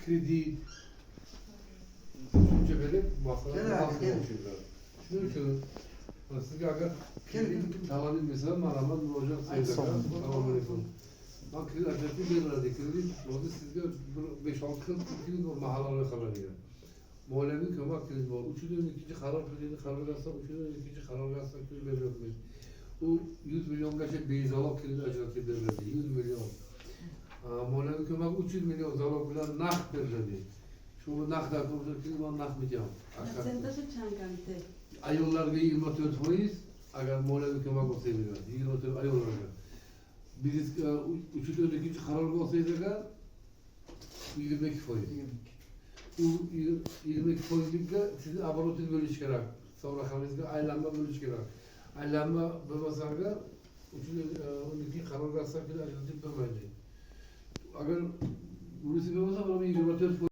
kredi, üçüncü verip masrafı Gel. Şunun için sizge agar kredi talabı mesela maramat müracaat sayacak. Ben kredi acayip bir verdi. Kredi oldu sizge 5-6 yıl o mahallalara kalıyor. Muhalefet kömak kredi var. Üçüncü ikinci karar kredi karar gelse, üçüncü ikinci karar gelse kredi veriyor. O 100 milyon kaçı beyzalak kredi acayip verdi. 100 milyon. Muhalefet kömak 300 milyon zalak bilen nakd verdi. Şunu nakd yapıyoruz, kredi var nakd mı yapalım? Sen de şu çangante. Ayollarga 24%, agar moliyaviy ko'mak olsaydi, 24 ayollarga. Biz 3-2 qarorga olsaydi, 22%. U 22%ga sizni оборотni bo'lish kerak. Sovraqamizga aylanma bo'lish kerak. Aylanma bo'lmasaga 3-12 qarorga olsak, ajratib bo'lmaydi. Agar bunisi bo'lmasa, 24%